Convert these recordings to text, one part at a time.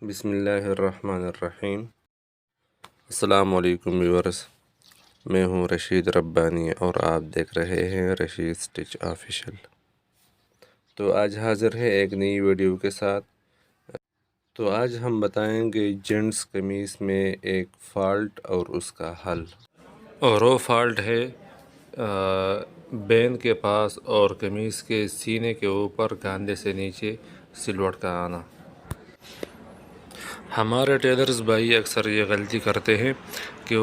بسم اللہ الرحمن الرحیم۔ السلام علیکم ویورز، میں ہوں رشید ربانی اور آپ دیکھ رہے ہیں رشید سٹچ آفیشل۔ تو آج حاضر ہے ایک نئی ویڈیو کے ساتھ۔ تو آج ہم بتائیں گے جینٹس قمیص میں ایک فالٹ اور اس کا حل، اور وہ فالٹ ہے بین کے پاس اور قمیص کے سینے کے اوپر کاندھے سے نیچے سلوٹ کا آنا۔ ہمارے ٹیلرز بھائی اکثر یہ غلطی کرتے ہیں کہ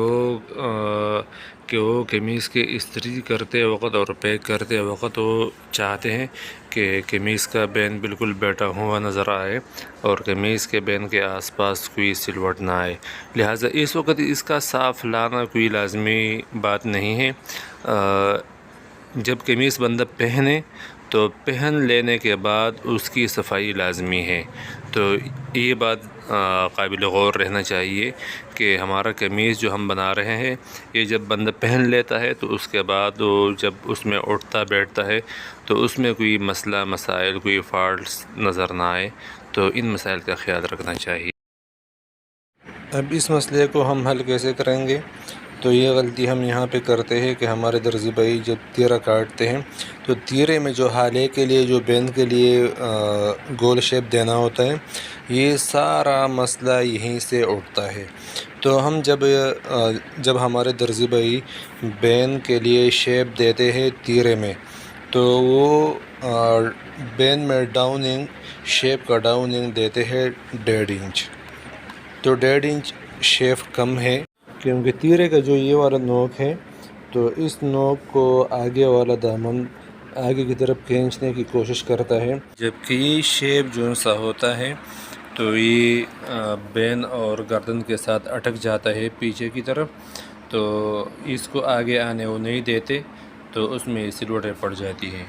وہ قمیص کے استری کرتے وقت اور پیک کرتے وقت وہ چاہتے ہیں کہ قمیص کا بین بالکل بیٹھا ہوا نظر آئے اور قمیص کے بین کے آس پاس کوئی سلوٹ نہ آئے، لہٰذا اس وقت اس کا صاف لانا کوئی لازمی بات نہیں ہے۔ جب قمیص بندہ پہنے تو پہن لینے کے بعد اس کی صفائی لازمی ہے۔ تو یہ بات قابل غور رہنا چاہیے کہ ہمارا قمیص جو ہم بنا رہے ہیں یہ جب بندہ پہن لیتا ہے تو اس کے بعد وہ جب اس میں اٹھتا بیٹھتا ہے تو اس میں کوئی مسئلہ مسائل کوئی فالٹس نظر نہ آئے، تو ان مسائل کا خیال رکھنا چاہیے۔ اب اس مسئلے کو ہم حل کیسے کریں گے؟ تو یہ غلطی ہم یہاں پہ کرتے ہیں کہ ہمارے درزی بھائی جب تیرہ کاٹتے ہیں تو تیرے میں جو حالے کے لیے جو بین کے لیے گول شیپ دینا ہوتا ہے، یہ سارا مسئلہ یہیں سے اٹھتا ہے۔ تو ہم جب ہمارے درزی بھائی بین کے لیے شیپ دیتے ہیں تیرے میں، تو وہ بین میں ڈاؤننگ شیپ کا ڈاؤننگ دیتے ہیں 1.5 انچ۔ تو 1.5 انچ شیپ کم ہے کیونکہ تیرے کا جو یہ والا نوک ہے تو اس نوک کو آگے والا دامن آگے کی طرف کھینچنے کی کوشش کرتا ہے، جبکہ یہ شیپ جو سا ہوتا ہے تو یہ بین اور گردن کے ساتھ اٹک جاتا ہے پیچھے کی طرف، تو اس کو آگے آنے وہ نہیں دیتے، تو اس میں سلوٹیں پڑ جاتی ہیں۔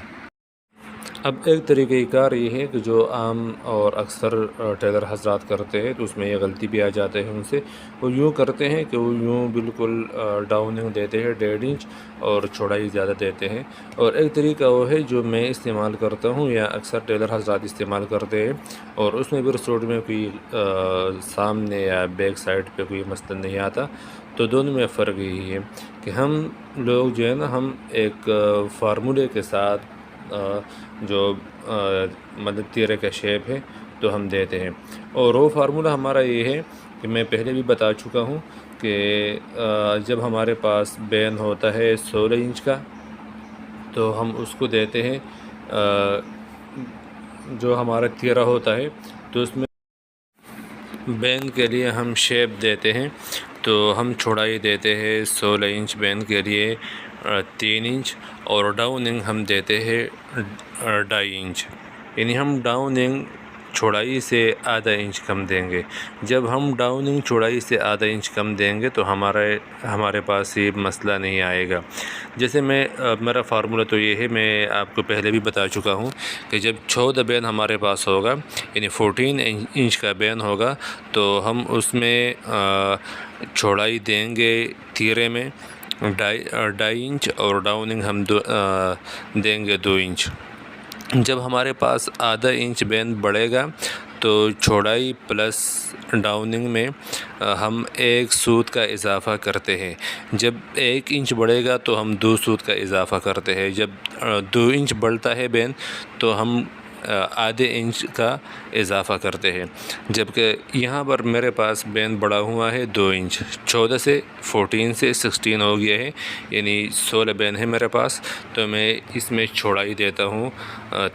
اب ایک طریقہ کار یہ ہے کہ جو عام اور اکثر ٹیلر حضرات کرتے ہیں تو اس میں یہ غلطی بھی آ جاتے ہیں ان سے، وہ یوں کرتے ہیں کہ وہ یوں بالکل ڈاؤننگ دیتے ہیں 1.5 انچ اور چوڑائی زیادہ دیتے ہیں۔ اور ایک طریقہ وہ ہے جو میں استعمال کرتا ہوں یا اکثر ٹیلر حضرات استعمال کرتے ہیں، اور اس میں بھی رسوٹ میں کوئی سامنے یا بیک سائڈ پہ کوئی مسئلہ نہیں آتا۔ تو دونوں میں فرق یہی ہے کہ ہم لوگ جو ہے نا، ہم ایک فارمولے کے ساتھ جو مطلب تیرے کا شیپ ہے تو ہم دیتے ہیں، اور وہ فارمولہ ہمارا یہ ہے کہ میں پہلے بھی بتا چکا ہوں کہ جب ہمارے پاس بین ہوتا ہے 16 انچ کا تو ہم اس کو دیتے ہیں، جو ہمارا تیرہ ہوتا ہے تو اس میں بین کے لیے ہم شیپ دیتے ہیں، تو ہم چوڑائی دیتے ہیں 16 انچ بین کے لیے 3 انچ، اور ڈاؤننگ ہم دیتے ہیں 2.5 انچ، یعنی ہم ڈاؤننگ چوڑائی سے آدھا انچ کم دیں گے۔ جب ہم ڈاؤننگ چوڑائی سے آدھا انچ کم دیں گے تو ہمارے پاس یہ مسئلہ نہیں آئے گا۔ جیسے میرا فارمولہ تو یہ ہے، میں آپ کو پہلے بھی بتا چکا ہوں کہ جب 14 بین ہمارے پاس ہوگا یعنی 14 انچ کا بین ہوگا تو ہم اس میں چوڑائی دیں گے تیرے میں 2.5 انچ اور ڈاؤننگ ہم دیں گے 2 انچ۔ جب ہمارے پاس آدھا انچ بین بڑھے گا تو چوڑائی پلس ڈاؤننگ میں ہم 1 سوت کا اضافہ کرتے ہیں۔ جب 1 انچ بڑھے گا تو ہم 2 سوت کا اضافہ کرتے ہیں۔ جب 2 انچ بڑھتا ہے بین تو ہم آدھے انچ کا اضافہ کرتے ہیں، جبکہ یہاں پر میرے پاس بین بڑا ہوا ہے 2 انچ، 14 سے 14 سے 16 ہو گیا ہے، یعنی 16 بین ہے میرے پاس، تو میں اس میں چوڑائی دیتا ہوں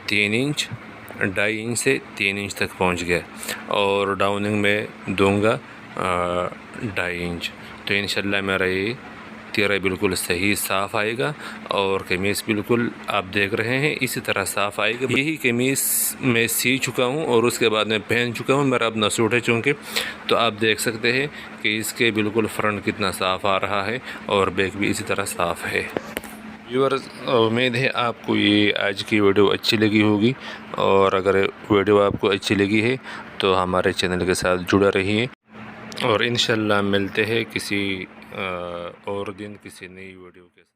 3 انچ، 2.5 انچ سے 3 انچ تک پہنچ گیا، اور ڈاؤننگ میں دوں گا 2.5 انچ۔ تو انشاءاللہ میرا یہ تیرہ بالکل صحیح صاف آئے گا، اور قمیص بالکل آپ دیکھ رہے ہیں اسی طرح صاف آئے گا۔ یہی قمیص میں سی چکا ہوں اور اس کے بعد میں پہن چکا ہوں، میرا اپنا سوٹ ہے چونکہ، تو آپ دیکھ سکتے ہیں کہ اس کے بالکل فرنٹ کتنا صاف آ رہا ہے اور بیک بھی اسی طرح صاف ہے۔ ویورز، امید ہے آپ کو یہ آج کی ویڈیو اچھی لگی ہوگی، اور اگر ویڈیو آپ کو اچھی لگی ہے تو ہمارے چینل کے ساتھ جڑے رہیے، اور انشاءاللہ ملتے ہیں کسی اور دن کسی نئی ویڈیو کے ساتھ۔